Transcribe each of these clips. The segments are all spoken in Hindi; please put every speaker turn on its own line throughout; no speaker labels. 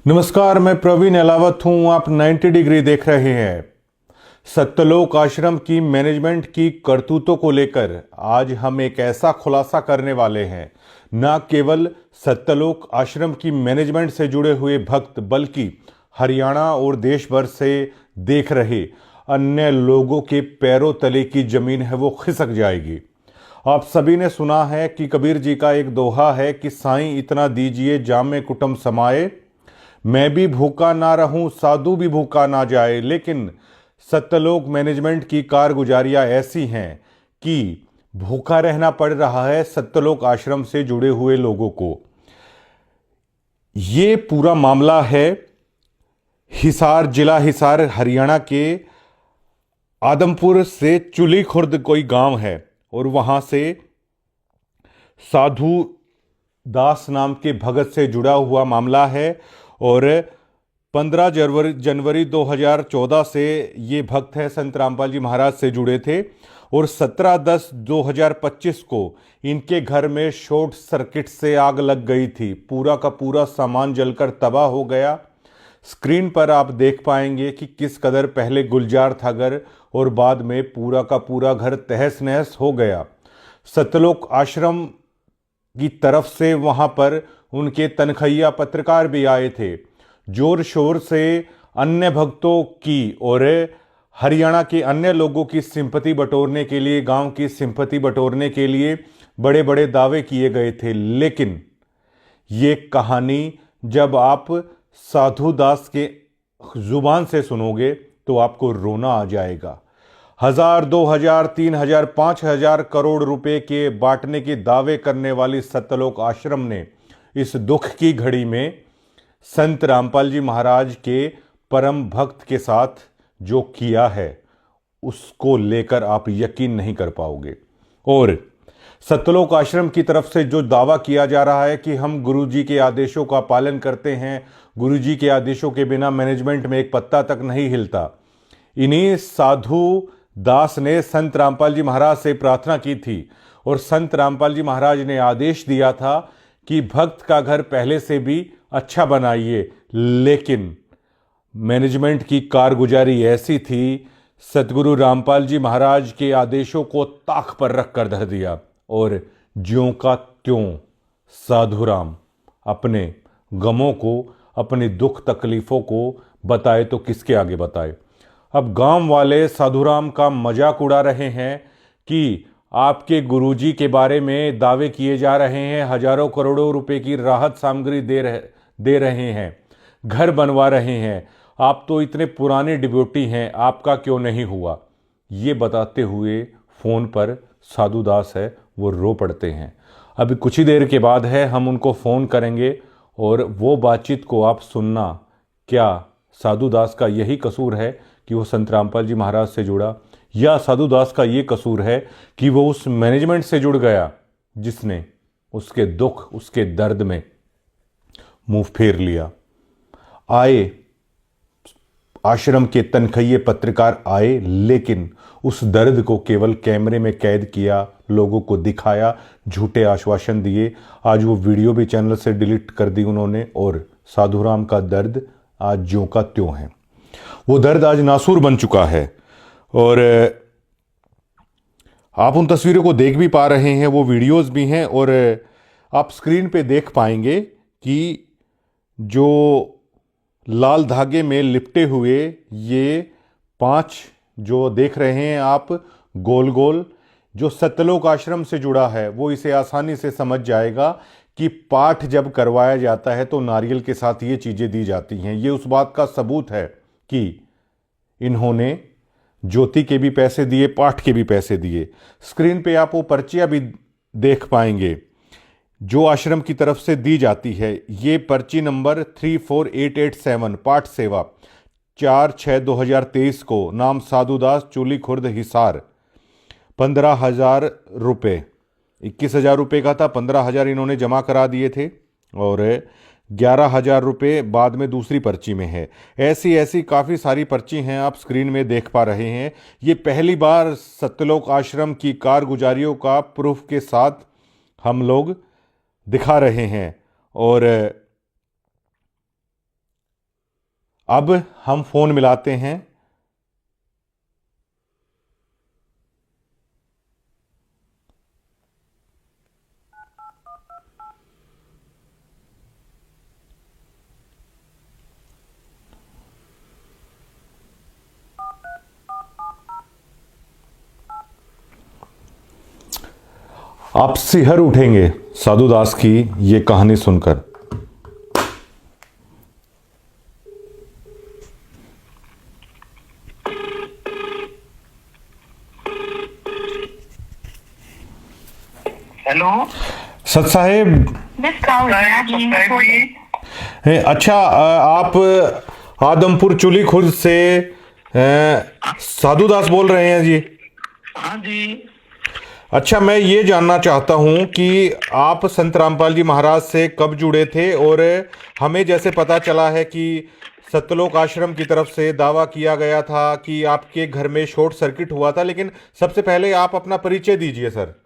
नमस्कार, मैं प्रवीण अलावत हूं। आप 90 डिग्री देख रहे हैं। सत्यलोक आश्रम की मैनेजमेंट की करतूतों को लेकर आज हम एक ऐसा खुलासा करने वाले हैं। न केवल सत्यलोक आश्रम की मैनेजमेंट से जुड़े हुए भक्त बल्कि हरियाणा और देश भर से देख रहे अन्य लोगों के पैरों तले की जमीन है वो खिसक जाएगी। आप सभी ने सुना है कि कबीर जी का एक दोहा है कि साईं इतना दीजिए जामे कुटुंब समाए, मैं भी भूखा ना रहूं साधु भी भूखा ना जाए। लेकिन सत्यलोक मैनेजमेंट की कारगुजारियां ऐसी हैं कि भूखा रहना पड़ रहा है सत्यलोक आश्रम से जुड़े हुए लोगों को। ये पूरा मामला है हिसार, जिला हिसार, हरियाणा के आदमपुर से चुली खुर्द कोई गांव है और वहां से साधु दास नाम के भगत से जुड़ा हुआ मामला है। और 15 जनवरी 2014 से ये भक्त है संत रामपाल जी महाराज से जुड़े थे और 17/10/2025 को इनके घर में शॉर्ट सर्किट से आग लग गई थी। पूरा का पूरा सामान जलकर तबाह हो गया। स्क्रीन पर आप देख पाएंगे कि किस कदर पहले गुलजार था घर और बाद में पूरा का पूरा घर तहस नहस हो गया। सत्यलोक आश्रम की तरफ से वहां पर उनके तनखैया पत्रकार भी आए थे। जोर शोर से अन्य भक्तों की और हरियाणा के अन्य लोगों की सिंपैथी बटोरने के लिए, गांव की सिंपैथी बटोरने के लिए बड़े बड़े दावे किए गए थे। लेकिन ये कहानी जब आप साधु दास के जुबान से सुनोगे तो आपको रोना आ जाएगा। 1000, 2000, 3000, 5000 करोड़ रुपए के बांटने के दावे करने वाली सत्यलोक आश्रम ने इस दुख की घड़ी में संत रामपाल जी महाराज के परम भक्त के साथ जो किया है उसको लेकर आप यकीन नहीं कर पाओगे। और सत्यलोक आश्रम की तरफ से जो दावा किया जा रहा है कि हम गुरुजी के आदेशों का पालन करते हैं, गुरुजी के आदेशों के बिना मैनेजमेंट में एक पत्ता तक नहीं हिलता। इन्हीं साधु दास ने संत रामपाल जी महाराज से प्रार्थना की थी और संत रामपाल जी महाराज ने आदेश दिया था कि भक्त का घर पहले से भी अच्छा बनाइए। लेकिन मैनेजमेंट की कारगुजारी ऐसी थी, सतगुरु रामपाल जी महाराज के आदेशों को ताक पर रख कर धर दिया और ज्यों का त्यों साधुराम अपने गमों को, अपने दुख तकलीफों को बताए तो किसके आगे बताए। अब गांव वाले साधुराम का मजाक उड़ा रहे हैं कि आपके गुरुजी के बारे में दावे किए जा रहे हैं, हजारों करोड़ों रुपए की राहत सामग्री दे रहे हैं, घर बनवा रहे हैं, आप तो इतने पुराने डिब्यूटी हैं, आपका क्यों नहीं हुआ। ये बताते हुए फोन पर साधु दास है वो रो पड़ते हैं। अभी कुछ ही देर के बाद है हम उनको फ़ोन करेंगे और वो बातचीत को आप सुनना। क्या साधु दास का यही कसूर है कि वो संत रामपाल जी महाराज से जुड़ा, या साधु दास का ये कसूर है कि वो उस मैनेजमेंट से जुड़ गया जिसने उसके दुख, उसके दर्द में मुंह फेर लिया। आए आश्रम के तनखैये पत्रकार आए, लेकिन उस दर्द को केवल कैमरे में कैद किया, लोगों को दिखाया, झूठे आश्वासन दिए। आज वो वीडियो भी चैनल से डिलीट कर दी उन्होंने और साधुराम का दर्द आज ज्यों का त्यों है। वो दर्द आज नासूर बन चुका है और आप उन तस्वीरों को देख भी पा रहे हैं, वो वीडियोस भी हैं और आप स्क्रीन पे देख पाएंगे कि जो लाल धागे में लिपटे हुए ये 5 जो देख रहे हैं आप गोल गोल, जो सत्यलोक आश्रम से जुड़ा है वो इसे आसानी से समझ जाएगा कि पाठ जब करवाया जाता है तो नारियल के साथ ये चीज़ें दी जाती हैं। ये उस बात का सबूत है कि इन्होंने ज्योति के भी पैसे दिए, पाठ के भी पैसे दिए। स्क्रीन पे आप वो पर्चियाँ भी देख पाएंगे जो आश्रम की तरफ से दी जाती है। ये पर्ची नंबर 34887 पाठ सेवा 4/6/2023 को, नाम साधुदास, चूली खुर्द, हिसार, 15,000 रुपये, 21,000 रुपये का था, 15,000 इन्होंने जमा करा दिए थे और 11,000 रुपये बाद में दूसरी पर्ची में है। ऐसी ऐसी काफ़ी सारी पर्ची हैं, आप स्क्रीन में देख पा रहे हैं। ये पहली बार सत्यलोक आश्रम की कारगुजारियों का प्रूफ के साथ हम लोग दिखा रहे हैं और अब हम फोन मिलाते हैं। आप सिहर उठेंगे साधु दास की ये कहानी सुनकर।
हेलो
सत साहेब। अच्छा, आप आदमपुर चुली खुर्द से साधु दास बोल रहे हैं जी?
हाँ जी।
अच्छा, मैं ये जानना चाहता हूँ कि आप संत रामपाल जी महाराज से कब जुड़े थे, और हमें जैसे पता चला है कि सत्यलोक आश्रम की तरफ से दावा किया गया था कि आपके घर में शॉर्ट सर्किट हुआ था, लेकिन सबसे पहले आप अपना परिचय दीजिए सर।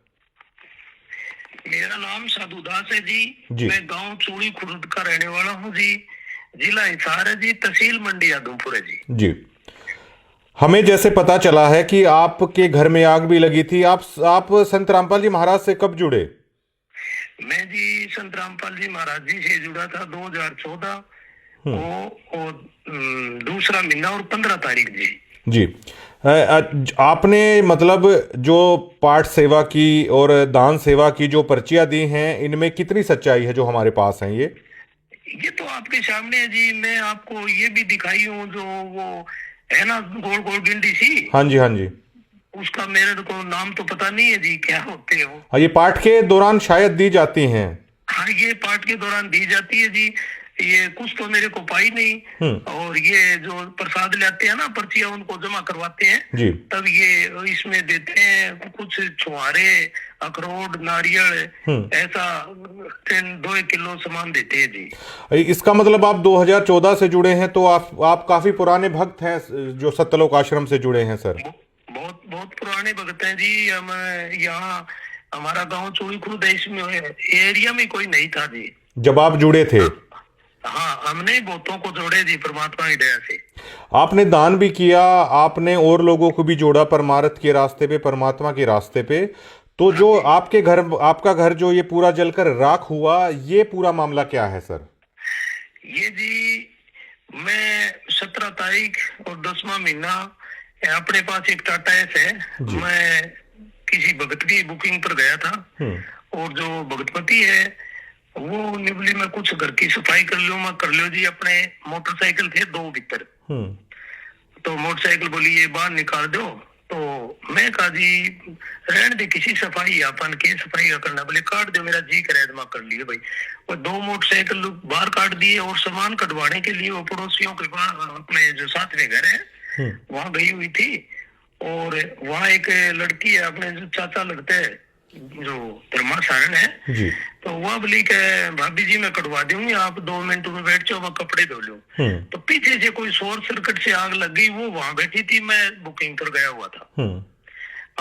मेरा नाम साधु दास है जी। मैं गांव चूड़ी खुर्द का रहने वाला हूँ जी। जिला हिसार है जी, तहसील मंडी आदमपुर है जी।
हमें जैसे पता चला है कि आपके घर में आग भी लगी थी। आप संत रामपाल जी महाराज से कब जुड़े?
मैं जी संत रामपाल जी महाराज जी से जुड़ा था 2014 और दूसरा महीना और 15 तारीख जी।
आपने मतलब जो पाठ सेवा की और दान सेवा की जो पर्चियां दी हैं, इनमें कितनी सच्चाई है जो हमारे पास हैं?
ये तो आपके सामने है जी। मैं आपको ये भी दिखाई हूँ, जो वो है ना गोल गोल गिंडी सी।
हाँ जी, हाँ जी।
उसका मेरे को नाम तो पता नहीं है जी, क्या होते हैं वो।
हाँ, ये पाठ के दौरान शायद दी जाती हैं।
हाँ, ये पाठ के दौरान दी जाती है जी। ये कुछ तो मेरे को पाई नहीं। और ये जो प्रसाद लाते हैं ना पर्चियां, उनको जमा करवाते हैं
जी, तब
ये इसमें देते हैं कुछ छुहारे, अखरोट, नारियल, ऐसा 2 किलो सामान देते हैं जी।
इसका मतलब आप 2014 से जुड़े हैं, तो आप काफी पुराने भक्त हैं जो सत्यलोक आश्रम से जुड़े हैं सर।
बहुत बहुत पुराने भक्त हैं जी। हम यहाँ हमारा गांव चूड़ी खुर्द है, इसमें एरिया में कोई नहीं था जी
जब आप जुड़े थे।
हाँ, हमने बहुतों को जोड़े जी परमात्मा की दया से।
आपने दान भी किया, आपने और लोगों को भी जोड़ा परमार्थ के रास्ते पे, परमात्मा के रास्ते पे। तो जो आपका घर जो ये पूरा जलकर राख हुआ, ये पूरा मामला क्या है सर?
ये जी, मैं 17 तारीख और 10वां महीना, अपने पास एक टाटा एस है। मैं किसी भगत की बुकिंग पर गया था, और जो भगतपति है वो निबली में कुछ घर की सफाई कर लो जी। अपने मोटरसाइकिल थे 2 भीतर, तो मोटरसाइकिल बोली ये बाहर निकाल दो। तो मैं कहा जी रहने दे, किसी सफाई अपन के सफाई का करना, बोले काट दो, मेरा जी करे जमा कर लिए भाई। वो 2 मोटरसाइकिल बाहर काट दिए, और सामान कटवाने के लिए वो पड़ोसियों के पास अपने जो साथ में घर है वहां गई हुई थी। और वहां एक लड़की है, अपने जो चाचा लगते है, जो धर्मा सारण है जी। तो वह बोली के भाभी जी मैं कटवा दूंगी, आप 2 मिनट में बैठ जाओ, मैं कपड़े धो लूं। तो पीछे से कोई शॉर्ट सर्किट से आग लग गई। वो वहां बैठी थी, मैं बुकिंग पर गया हुआ था।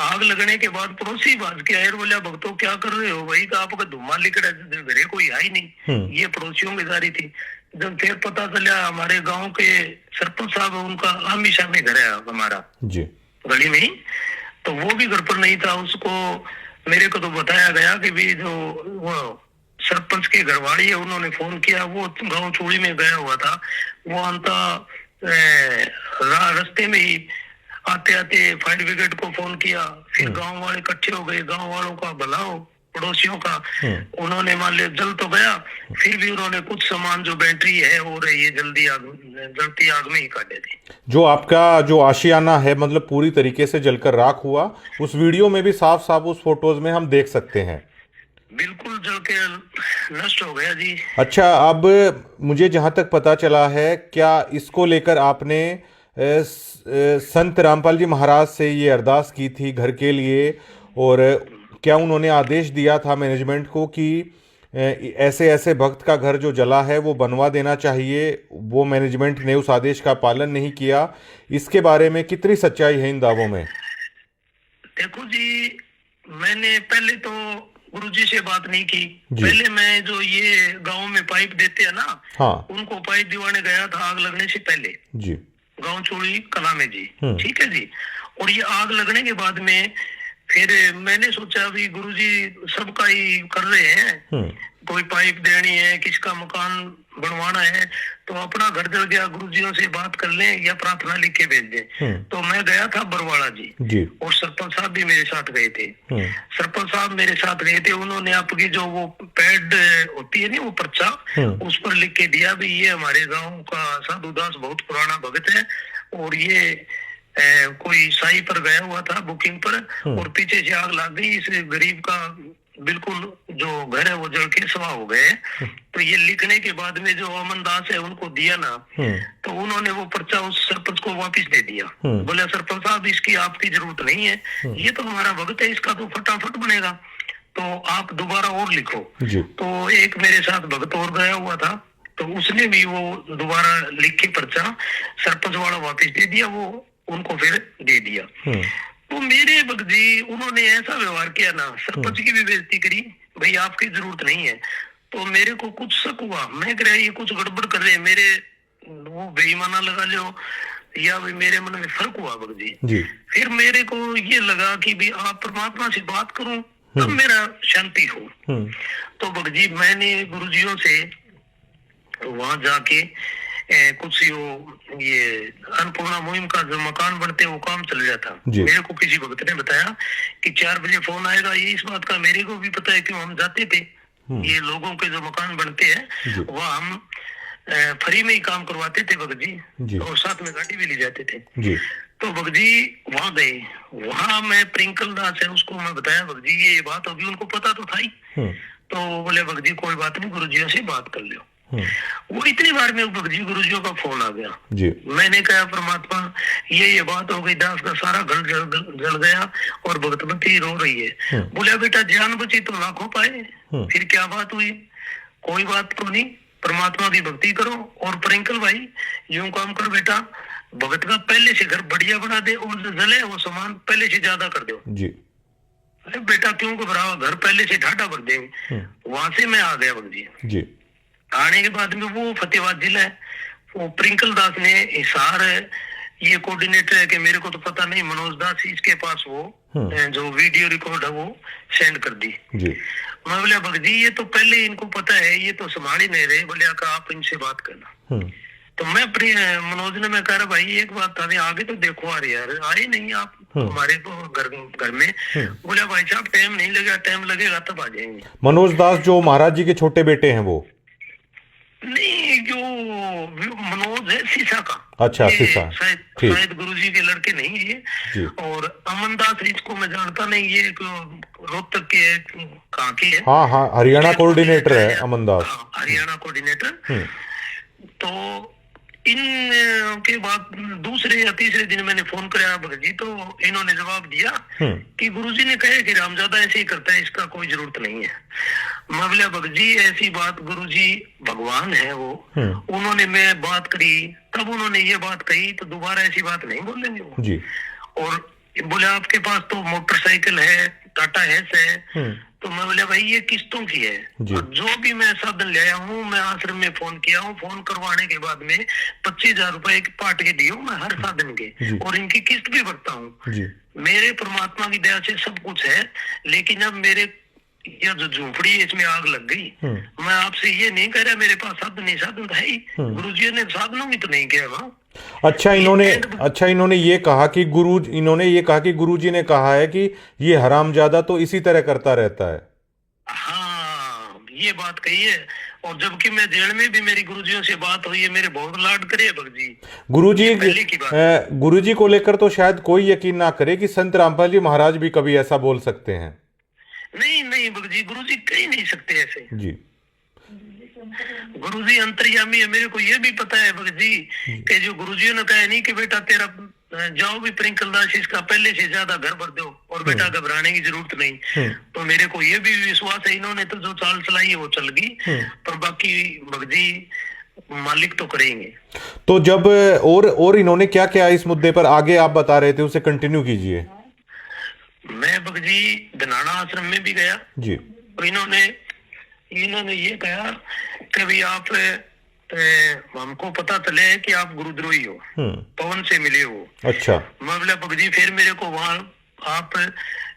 आग लगने के बाद पड़ोसी भाग के आए, बोला भक्तों क्या कर रहे हो भाई? का आपका धुआं लिकड़ा, घरे कोई आई नहीं। ये पड़ोसियों की जारी थी। जब फिर पता चला हमारे गाँव के सरपंच साहब, उनका आमी सामने घर है हमारा जी, गली में ही, तो वो भी घर पर नहीं था। उसको मेरे को तो बताया गया कि भी जो वो सरपंच के घरवाली है, उन्होंने फोन किया। वो गांव चूड़ी में गया हुआ था। वो अंता रास्ते में ही आते आते फायर ब्रिगेड को फोन किया। फिर गांव वाले इकट्ठे हो गए, गांव वालों का भलाओ, पड़ोसियों का। उन्होंने मान लिया जल तो गया, फिर भी उन्होंने कुछ सामान जो बैटरी है हो रही है जलती आग में ही काटे थे। जो
आपका जो आशियाना है, मतलब पूरी तरीके से जलकर राख हुआ, उस वीडियो में भी साफ साफ उस फोटोज में हम देख सकते हैं।
बिल्कुल जल के नष्ट हो गया जी।
अच्छा, अब मुझे जहां तक पता चला है, क्या इसको लेकर आपने संत रामपाल जी महाराज से ये अरदास की थी घर के लिए, और क्या उन्होंने आदेश दिया था मैनेजमेंट को कि ऐसे ऐसे भक्त का घर जो जला है वो बनवा देना चाहिए? वो मैनेजमेंट ने उस आदेश का पालन नहीं किया। इसके बारे में कितनी सच्चाई है इन दावों में?
देखो जी, मैंने पहले तो गुरुजी से बात नहीं की।
जी।
पहले मैं जो ये गांव में पाइप देते हैं ना,
हाँ
उनको पाइप दिवाने गया था आग लगने से पहले,
जी।
गांव चोड़ी कला में जी।
हम्म।
ठीक है जी। और ये आग लगने के बाद में फिर मैंने सोचा भी गुरुजी सबका ही कर रहे हैं, कोई पाइप देनी है, किसका मकान बनवाना है, तो अपना घर जल गया, गुरुजियों से बात कर लें या प्रार्थना लिख के भेज दें। तो मैं गया था बरवाड़ा जी, और सरपंच साहब भी मेरे साथ गए थे। सरपंच साहब मेरे साथ गए थे, उन्होंने आपकी जो वो पैड होती है ना, वो पर्चा, उस पर लिख के दिया भी ये हमारे गांव का साधुदास बहुत पुराना भगत है, और ये कोई साई पर गया हुआ था बुकिंग पर, और पीछे से आग लग गई, इस गरीब का बिल्कुल जो घर है वो जल के सवा हो गए। तो ये लिखने के बाद में जो अमन दास है उनको दिया ना, तो उन्होंने वो पर्चा उस सरपंच को वापस दे दिया। बोले सरपंच साहब इसकी आपकी जरूरत नहीं है, ये तो हमारा भगत है, इसका तो फटाफट बनेगा, तो आप दोबारा और लिखो। तो एक मेरे साथ भगत और गया हुआ था, तो उसने भी वो दोबारा लिख के पर्चा सरपंच वाला वापस दे दिया, वो उनको फिर दे दिया। तो मेरे भगत जी उन्होंने ऐसा व्यवहार किया ना, सरपंच की भी बेइज्जती करी, भाई आपकी जरूरत नहीं है। तो मेरे को कुछ शक हुआ, मैं कह रहा ये कुछ गड़बड़ कर रहे हैं, मेरे वो बेईमाना लगा लो या भाई मेरे मन में फर्क हुआ भगत जी। फिर मेरे को ये लगा कि भाई आप परमात्मा से बात करूं तब मेरा शांति हो। तो भगत जी मैंने गुरुजियों से वहां जाके कुछ ये अन्नपूर्णा मुहिम का जो मकान बनते वो काम चल रहा था। मेरे को किसी भगत ने बताया कि 4 बजे फोन आएगा, ये इस बात का मेरे को भी पता है, क्यों हम जाते थे, ये लोगों के जो मकान बनते हैं वह हम फ्री में ही काम करवाते थे भगत जी, और साथ में गाड़ी भी ले जाते थे। तो भगत जी वहां गए, वहां मैं प्रिंकल दास है उसको मैं बताया भगत जी ये बात होगी, उनको पता तो था ही। तो बोले भगत जी कोई बात नहीं, गुरुजियों से बात कर लो। वो इतनी बार में भगत जी गुरुजियों का फोन आ गया मैंने कहा परमात्मा ये बात हो गई, दास का सारा घर जल गया और भगतमती रो रही है। बोले बेटा जान बची तो लाखों पाए, फिर क्या बात हुई, कोई बात तो नहीं, परमात्मा की भक्ति करो। और प्रिंकल भाई यूं काम कर बेटा, भगत का पहले से घर बढ़िया बना दे, और जो जले वो सामान पहले से ज्यादा कर दो। अरे बेटा क्यों घबराओ, घर पहले से ढाटा भर देंगे। वहां से मैं आ गया भगत जी। आने के बाद में वो फतेहाबाद जिला है, वो प्रिंकल दास ने हिसार ये कोऑर्डिनेटर है कि मेरे को तो पता नहीं, मनोज दास इसके पास वो जो वीडियो रिकॉर्ड है वो सेंड कर दी। मैं बोला भगत जी ये तो पहले इनको पता है, ये तो संभाल ही नहीं रहे, बोले आप इनसे बात करना। तो मैं मनोज ने मैं कह रहा भाई एक बात था, आगे तो देखो आ रही यार, आए नहीं आप हमारे घर में। बोला भाई साहब टाइम नहीं लगेगा, टाइम लगेगा तब आ जाएंगे।
मनोज दास जो महाराज जी के छोटे बेटे हैं वो
नहीं, जो मनोज है सीसा का।
अच्छा सीसा,
शायद गुरुजी के लड़के नहीं है ये। और अमन दास इसको मैं जानता नहीं, ये रोहतक के कहाँ की है।
हाँ हरियाणा कोऑर्डिनेटर है अमन दास,
हरियाणा कोऑर्डिनेटर। तो इन के बाद दूसरे या तीसरे दिन मैंने फोन कराया भगत जी, तो इन्होंने जवाब दिया कि गुरुजी ने कहे कि रामजादा ऐसे ही करता है, इसका कोई जरूरत नहीं है। मैं बोला भगत जी ऐसी बात, गुरुजी भगवान है वो, उन्होंने मैं बात करी तब उन्होंने ये बात कही, तो दोबारा ऐसी बात नहीं बोलेंगे वो। और बोले आपके पास तो मोटरसाइकिल है, टाटा हैस है। तो मैं बोला भाई ये किस्तों की है, जो भी मैं साधन ले आया हूँ, मैं आश्रम में फोन किया हूँ, फोन करवाने के बाद में 25,000 रुपए पाट के दिए मैं हर साधन के, और इनकी किस्त भी भरता हूँ। मेरे परमात्मा की दया से सब कुछ है, लेकिन अब मेरे यह जो झूंपड़ी है इसमें आग लग गई। मैं आपसे ये नहीं कह रहा मेरे पास साधन नहीं, साधन है ही, गुरुजी ने साधनों की तो नहीं किया वहाँ।
अच्छा इन्होंने ये कहा कि गुरुजी ने कहा है कि ये हरामजादा तो इसी तरह करता रहता है।
हाँ ये बात कही है, और जबकि मैं जेल में भी मेरी गुरुजियों से बात हुई है, मेरे बहुत लाड करे भगत जी।
गुरुजी को लेकर तो शायद कोई यकीन ना करे कि संत रामपाल जी महाराज भी कभी ऐसा बोल सकते हैं।
नहीं भगत जी, गुरुजी कह नहीं सकते ऐसे
जी।
गुरुजी अंतर्यामी है, मेरे को ये भी पता है भगत जी कि जो गुरुजियों ने कहा नहीं कि बेटा तेरा जाओ भी प्रिंकल दास इसका पहले से ज्यादा घर भर दो, और बेटा घबराने की जरूरत नहीं। तो मेरे को ये भी विश्वास है, इन्होंने तो जो चाल चलाई है वो चल गई, पर बाकी भगत जी मालिक तो करेंगे।
तो जब और इन्होंने क्या क्या इस मुद्दे पर आगे आप बता रहे थे उसे कंटिन्यू कीजिए।
मैं भगत जी धनाना आश्रम में भी गया
जी,
तो इन्होंने ये कहा कि भाई आप हमको पता चले कि आप गुरुद्रोही हो, पवन से मिले हो।
अच्छा।
मैं बोला भगत जी फिर मेरे को वहां आप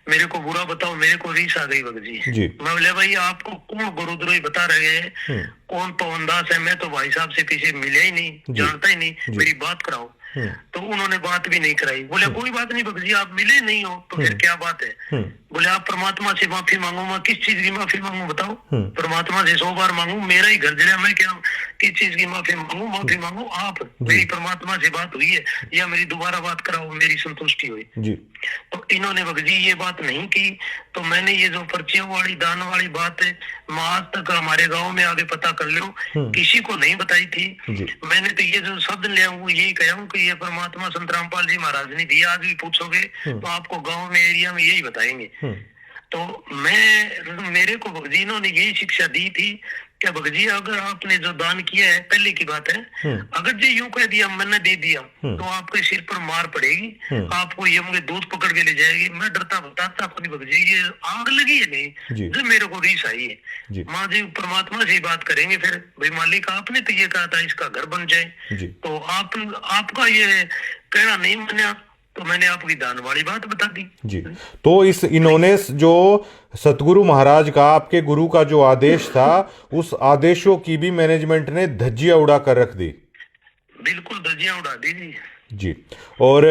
मेरे को बुरा बताओ, मेरे को रीस आ गई भगत जी। मैं बोले भाई आपको कौन गुरुद्रोही बता रहे हैं, कौन पवनदास है? मैं तो भाई साहब से किसी मिले ही नहीं, जानता ही नहीं, मेरी बात कराओ। तो उन्होंने बात भी नहीं कराई। बोले कोई बात नहीं भगत जी, आप मिले नहीं हो तो फिर क्या बात है? बोले आप परमात्मा से माफी मांगो। मैं किस चीज की माफी मांगू बताओ? परमात्मा से 100 बार मांगू, मेरा ही घर जला, मैं क्या किस चीज की माफी मांगू? माफी मांगू आप, मेरी परमात्मा से बात हुई है या मेरी दोबारा बात कराओ, मेरी संतुष्टि हुई। तो इन्होंने भगत जी ये बात नहीं की। तो मैंने ये जो पर्चियों वाली दान वाली बात है, मैं आज तक हमारे गाँव में आगे पता कर लो, किसी को नहीं बताई थी। मैंने तो ये जो शब्द लिया हूँ यही कहा हूँ कि ये परमात्मा संत रामपाल जी महाराज ने दिया। आज भी पूछोगे तो आपको गांव में एरिया में यही बताएंगे। तो मेरे को भगत जी इन्होंने यही शिक्षा दी थी कि भगत जी अगर आपने जो दान किया है, पहले की बात है, अगर जी यूं कह दिया मैंने दे दिया तो आपके सिर पर मार पड़ेगी, आपको यम के दूध पकड़ के ले जाएगी। मैं डरता बताता अपनी भगत जी ये आग लगी है नहीं जो मेरे को रीस आई है। माँ जी परमात्मा से बात करेंगे फिर, भाई मालिक आपने तो ये कहा था इसका घर बन जाए, तो आपका ये कहना नहीं माना तो मैंने आपकी दान वाली बात बता दी। जी।
तो इन्होंने जो सतगुरु महाराज का, आपके गुरु का जो आदेश था, उस आदेशों की भी मैनेजमेंट ने धज्जियां उड़ा कर रख दी।
बिल्कुल धज्जियां उड़ा दी
जी। और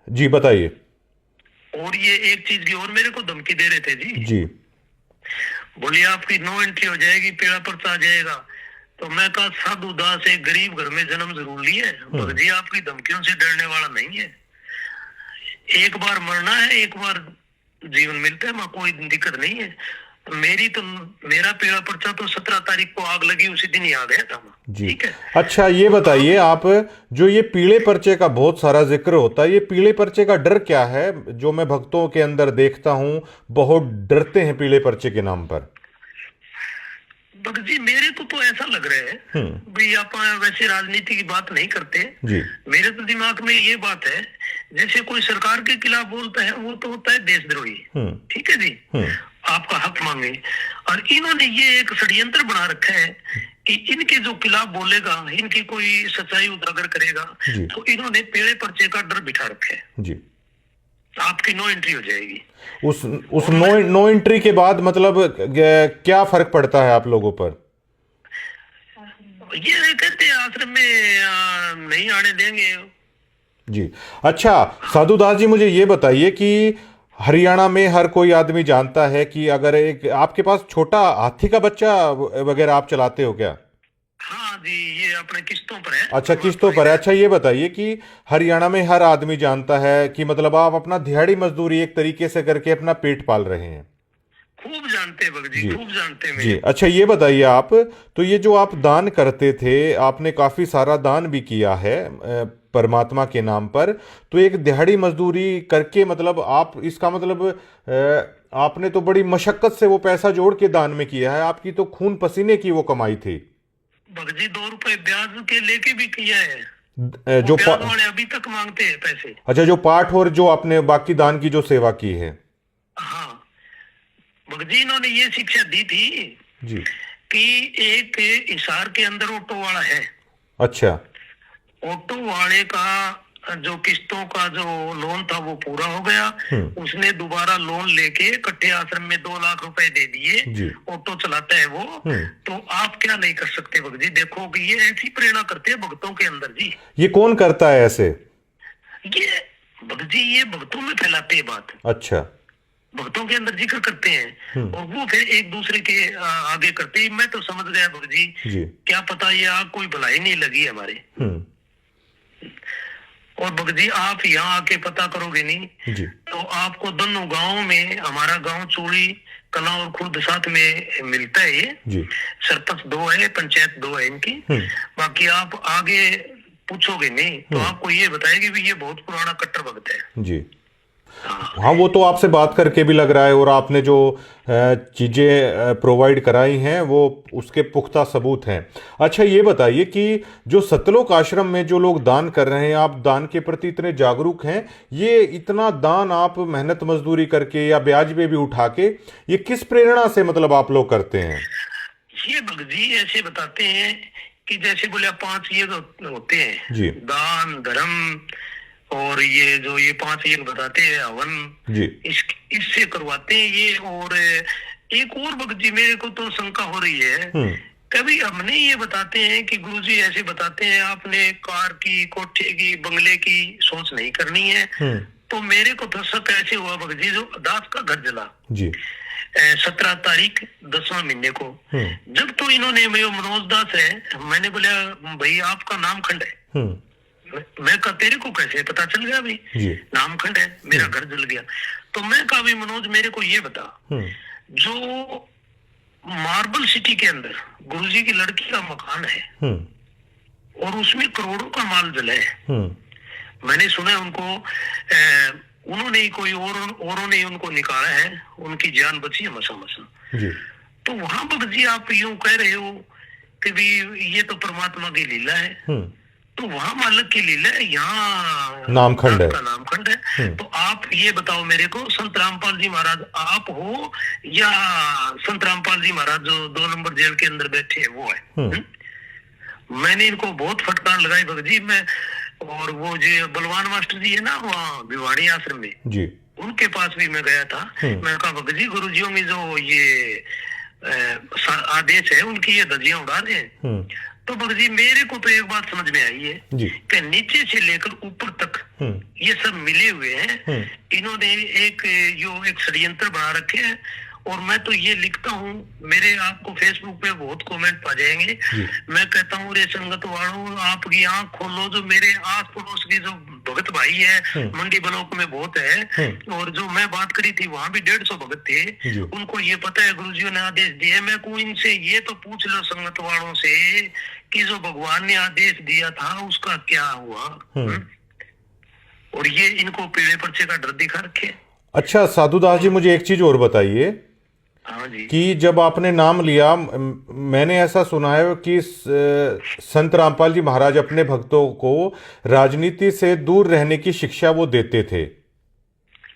जी बताइए।
और ये एक चीज की और मेरे को धमकी दे रहे थे जी। बोलिए आपकी नो एंट्री हो जाएगी, पीड़ा पर्चा आ जाएगा। तो मैं कहा साधु दास एक गरीब घर में जन्म जरूर लिए, भगत जी आपकी धमकियों से डरने वाला नहीं है। एक बार मरना है, एक बार जीवन मिलता है, कोई दिक्कत नहीं है। तो मेरा पीड़ा पर्चा तो 17 तारीख को आग लगी उसी दिन ही आ गया था। ठीक है।
अच्छा ये बताइए आप, जो ये पीले पर्चे का बहुत सारा जिक्र होता है, ये पीले पर्चे का डर क्या है? जो मैं भक्तों के अंदर देखता हूँ बहुत डरते हैं पीले पर्चे के नाम पर।
भगत जी मेरे को तो ऐसा लग रहा है भाई आप वैसे राजनीति की बात नहीं करते जी। मेरे तो दिमाग में ये बात है, जैसे कोई सरकार के खिलाफ बोलता है वो तो होता है देशद्रोही। ठीक है जी, आपका हक मांगे। और इन्होंने ये एक षड्यंत्र बना रखा है कि इनके जो खिलाफ बोलेगा, इनकी कोई सच्चाई उजागर करेगा तो इन्होंने पीले पर्चे का डर बिठा रखा है जी। आपकी नो एंट्री हो जाएगी।
उस नो एंट्री के बाद मतलब क्या फर्क पड़ता है आप लोगों पर?
ये कहते हैं आश्रम में नहीं आने देंगे
जी। अच्छा साधुदास जी मुझे ये बताइए कि हरियाणा में हर कोई आदमी जानता है कि अगर एक आपके पास छोटा हाथी का बच्चा वगैरह आप चलाते हो क्या?
हाँ जी, ये अपने किस्तों पर है।
अच्छा किस्तों पर है। अच्छा ये बताइए कि हरियाणा में हर आदमी जानता है कि मतलब आप अपना दिहाड़ी मजदूरी एक तरीके से करके अपना पेट पाल रहे हैं।
खूब जानते हैं भगत जी, खूब जानते हैं
जी। अच्छा ये बताइए आप, तो ये जो आप दान करते थे, आपने काफी सारा दान भी किया है परमात्मा के नाम पर, तो एक दिहाड़ी मजदूरी करके मतलब आप इसका मतलब आपने तो बड़ी मशक्कत से वो पैसा जोड़ के दान में किया है, आपकी तो खून पसीने की वो कमाई थी।
भगत जी 2 रुपए ब्याज के लेके भी किया है, जो ब्याज वाले अभी तक मांगते हैं पैसे।
अच्छा जो पाठ और जो आपने बाकी दान की जो सेवा की है।
हाँ भगत जी इन्होंने ये शिक्षा दी थी जी कि एक हिसार के अंदर ऑटो वाला है।
अच्छा।
ऑटो वाले का जो किस्तों का जो लोन था वो पूरा हो गया, उसने दोबारा लोन लेके इकट्ठे आश्रम में 2 लाख रुपए दे दिए, ऑटो चलाता है वो। तो आप क्या नहीं कर सकते भगत जी? देखो कि ये ऐसी प्रेरणा करते हैं भक्तों के अंदर जी।
ये कौन करता है ऐसे?
ये भगत जी ये भक्तों में फैलाते हैं बात।
अच्छा।
भक्तों के अंदर जिक्र करते हैं और वो फिर एक दूसरे के आगे करते हैं। मैं तो समझ गया भगत जी, क्या पता ये आग कोई भलाई नहीं लगी हमारे। और भगत जी आप यहाँ आके पता करोगे नहीं जी, तो आपको दोनों गांव में, हमारा गांव चूड़ी कला और खुर्द साथ में मिलता है ये जी। सरपंच 2 है, पंचायत 2 है इनकी। बाकी आप आगे पूछोगे नहीं तो आपको ये बताएगी भी ये बहुत पुराना कट्टर भगत है जी।
हाँ, वो तो आपसे बात करके भी लग रहा है, और आपने जो चीज़ें प्रोवाइड कराई हैं वो उसके पुख्ता सबूत हैं। अच्छा, ये बताइए कि जो सतलोक आश्रम में जो लोग दान कर रहे हैं, आप दान के प्रति इतने जागरूक हैं, ये इतना दान आप मेहनत मजदूरी करके या ब्याज पे भी उठा के, ये किस प्रेरणा से मतलब आप लोग करते हैं?
ये भगत जी ऐसे बताते हैं कि जैसे बोले 5 ये होते हैं
जी
दान धर्म, और ये जो ये 5 ये बताते हैं हवन,
जी
इससे करवाते हैं ये। और एक और भगत जी मेरे को तो शंका हो रही है, कभी हमने ये बताते हैं कि गुरुजी ऐसे बताते हैं आपने कार की, कोठे की, बंगले की सोच नहीं करनी है, तो मेरे को तो शक ऐसे हुआ भगत जी, जो दास का घर जला
जी
17 तारीख 10वां महीने को, जब तो इन्होंने, मैं मनोज दास है, मैंने बोला भाई आपका नामखंड है, मैं कहा तेरे को कैसे पता चल गया भाई नामखंड है, मेरा घर जल गया। तो मैं कहा भाई मनोज मेरे को ये बता, जो मार्बल सिटी के अंदर गुरुजी की लड़की का मकान है और उसमें करोड़ों का माल जला है, मैंने सुना उनको उन्होंने ही कोई औरों ने उनको निकाला है, उनकी जान बची है मसा मसा। तो वहां भगत जी आप यूं कह रहे हो कि भी ये तो परमात्मा की लीला है, तो वहां मालिक की लीला है, यहाँ
नामखंड है,
नामखंड है। तो आप ये बताओ मेरे को, संत रामपाल जी महाराज आप हो या संत रामपाल जी महाराज जो 2 नंबर जेल के अंदर बैठे हैं वो है? मैंने इनको बहुत फटकार लगाई भगत जी मैं, और वो जो बलवान मास्टर जी है ना वहाँ भिवाड़ी आश्रम में जी, उनके पास भी मैं गया था। मैं कहा भगत जी गुरुजियों में जो ये आदेश है उनकी ये धज्जियां उड़ा रहे हैं। तो भगत जी मेरे को तो एक बात समझ में आई है कि नीचे से लेकर ऊपर तक ये सब मिले हुए हैं, इन्होंने एक षड्यंत्र बना रखे हैं। और मैं तो ये लिखता हूँ, मेरे आपको फेसबुक पे बहुत कमेंट पा जाएंगे, मैं कहता हूँ रे संगत वालों आपकी आंख खोलो, जो मेरे आस पड़ोस के जो भगत भाई है मंडी ब्लॉक में बहुत है, और जो मैं बात करी थी वहां भी 150 भगत थे, उनको ये पता है गुरुजियों ने आदेश दिए। मैं को इनसे ये तो पूछ लो संगत वालों से कि जो भगवान ने आदेश दिया था उसका क्या हुआ, और ये इनको पीड़े पर्चे का डर दिखा रखे।
अच्छा साधुदास जी, मुझे एक चीज और बताइए कि जब आपने नाम लिया, मैंने ऐसा सुना है कि संत रामपाल जी महाराज अपने भक्तों को राजनीति से दूर रहने की शिक्षा वो देते थे।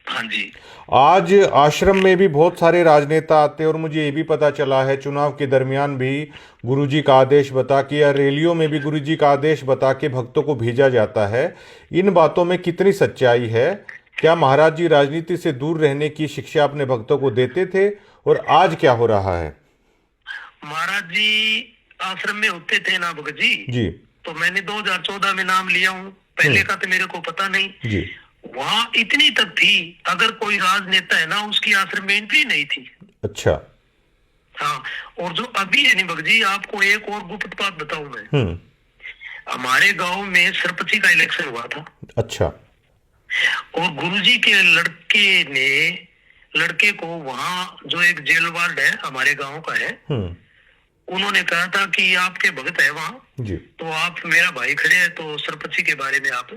हाँ जी।
आज आश्रम में भी बहुत सारे राजनेता आते हैं, और मुझे ये भी पता चला है चुनाव के दरमियान भी गुरुजी का आदेश बता के, या रैलियों में भी गुरुजी का आदेश बता के भक्तों को भेजा जाता है। इन बातों में कितनी सच्चाई है? क्या महाराज जी राजनीति से दूर रहने की शिक्षा अपने भक्तों को देते थे, और आज क्या हो रहा है?
महाराज जी आश्रम में होते थे ना भगत जी, तो मैंने 2014 में नाम लिया हूँ, पहले का तो मेरे को पता नहीं जी। वहाँ इतनी तक थी, अगर कोई राजनेता है ना उसकी आश्रम में एंट्री नहीं थी। अच्छा। हाँ, और जो अभी है नहीं भगत जी, आपको एक और गुप्त बात बताऊं मैं, हमारे गांव में सरपंची का इलेक्शन हुआ था। अच्छा। और गुरुजी के लड़के को वहाँ जो एक जेल वार्ड है हमारे गांव का है, उन्होंने कहा था कि आपके भगत है वहाँ जी, तो आप मेरा भाई खड़े हैं तो सरपंची के बारे में आप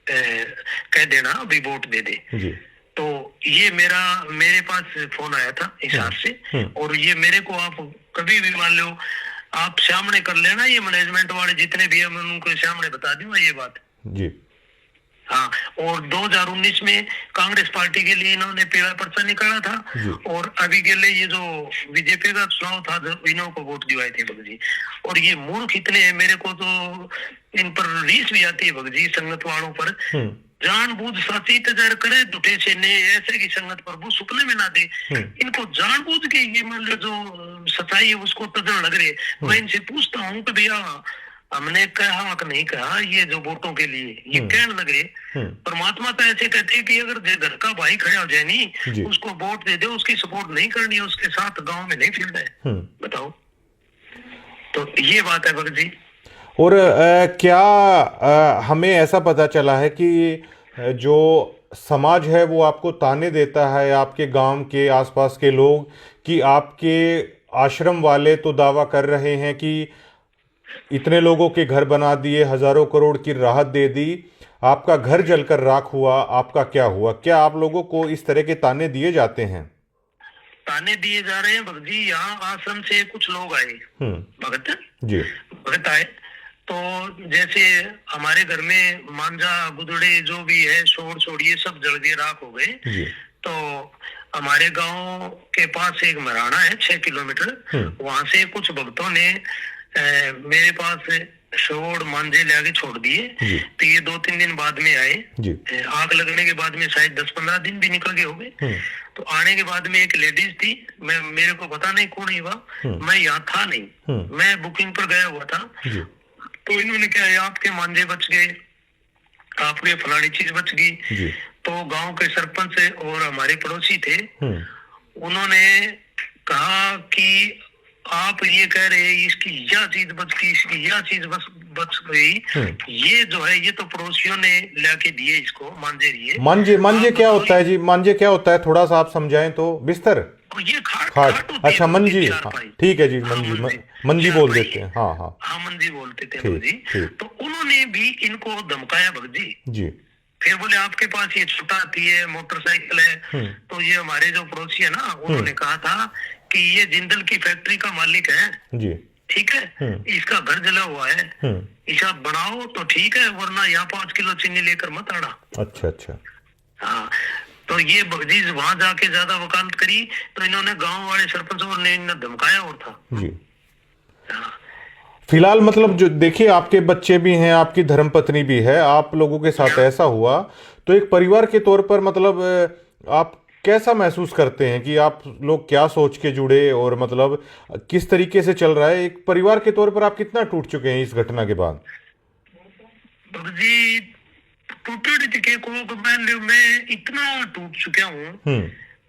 कह देना, अभी वोट दे दे जी। तो ये मेरे पास फोन आया था इस हाथ से, और ये मेरे को आप कभी भी मान लो आप सामने कर लेना, ये मैनेजमेंट वाले जितने भी है मैं उनको सामने बता दूंगा ये बात जी। हाँ, और 2019 में कांग्रेस पार्टी के लिए इन्होंने पीला पर्चा निकाला था, और अभी के लिए ये जो बीजेपी का चुनाव था इन्हों को वोट दिवाए थे भगत जी। और ये मूर्ख इतने हैं, मेरे को तो इन पर रीस भी आती है भगत जी, संगत वालों पर जानबूझ साथी इंतजार करे झूठे से ने ऐसे की संगत प्रभु सुपने में ना दे। इनको जानबूझ के ये मान लो जो सच्चाई है उसको तजड़ लग रहे। मैं इनसे पूछता हूँ कि भैया हमने कहा कि नहीं कहा, ये जो वोटों के लिए ये कहने लगे, परमात्मा तो ऐसे कहते हैं कि अगर घर का भाई खड़ा हो जाए नहीं उसको वोट दे दे, उसकी सपोर्ट नहीं करनी है, उसके साथ गांव में नहीं फिरना है। बताओ, तो ये बात है भगत जी।
और क्या हमें ऐसा पता चला है कि जो समाज है वो आपको ताने देता है, आपके गांव के आसपास के लोग, कि आपके आश्रम वाले तो दावा कर रहे हैं कि इतने लोगों के घर बना दिए, हजारों करोड़ की राहत दे दी, आपका घर जलकर राख हुआ, आपका क्या हुआ? क्या आप लोगों को इस तरह के ताने दिए जाते हैं?
ताने दिए जा रहे हैं भगत जी। यहाँ आश्रम से कुछ लोग आए, भगत
जी
भगत आए, तो जैसे हमारे घर में मांझा गुदड़े जो भी है, शोर छोड़िए सब जल गए, राख हो गए।
जी
तो हमारे गांव के पास एक मराना है 6 किलोमीटर, वहां से कुछ भक्तों ने मेरे पास शोर मांझे ले आके छोड़ दिए। तो ये 2-3 दिन बाद में आए। आग लगने के बाद में शायद 10-15 दिन भी निकल गए हो गए। तो आने के बाद में एक लेडीज थी, मेरे को पता नहीं कौन ही वह, मैं यहाँ था नहीं, मैं बुकिंग पर गया हुआ था। तो इन्होंने क्या है, आपके मांझे बच गए, आपके फलानी चीज बच गई। तो गांव के सरपंच और हमारे पड़ोसी थे, उन्होंने कहा कि आप ये कह रहे हैं इसकी यह चीज बच गई, इसकी यह चीज बच गई, ये जो है ये तो पड़ोसियों ने लाके दिए इसको मांझे दिए।
मांझे क्या होता है जी? मांझे क्या होता है, थोड़ा सा आप समझाएं तो। बिस्तर,
ये
खाट, अच्छा मंजी, ठीक है जी, मंजी बोल देते हैं। हाँ
मंजी बोलते थे जी। तो उन्होंने भी इनको धमकाया भगत जी। फिर बोले आपके पास ये छोटा हाथी है, मोटरसाइकिल है। तो ये हमारे जो पड़ोसी है ना, उन्होंने कहा था कि ये जिंदल की फैक्ट्री का मालिक है जी, ठीक है, इसका घर जला हुआ है, इसे आप बनाओ तो ठीक है, वरना यहाँ 5 किलो चीनी लेकर मत आना। अच्छा। हाँ, तो ये भगजी वहां जाके ज्यादा वकालत करी, तो इन्होंने गांव वाले सरपंच और ने इन्हें धमकाया और था जी।
फिलहाल मतलब जो देखिए, आपके बच्चे भी हैं, आपकी धर्मपत्नी भी है, आप लोगों के साथ ऐसा हुआ, तो एक परिवार के तौर पर मतलब आप कैसा महसूस करते हैं कि आप लोग क्या सोच के जुड़े और मतलब किस तरीके से चल रहा है? एक परिवार के तौर पर आप कितना टूट चुके हैं इस घटना के बाद?
जी टूटे को मैं इतना टूट चुका हूँ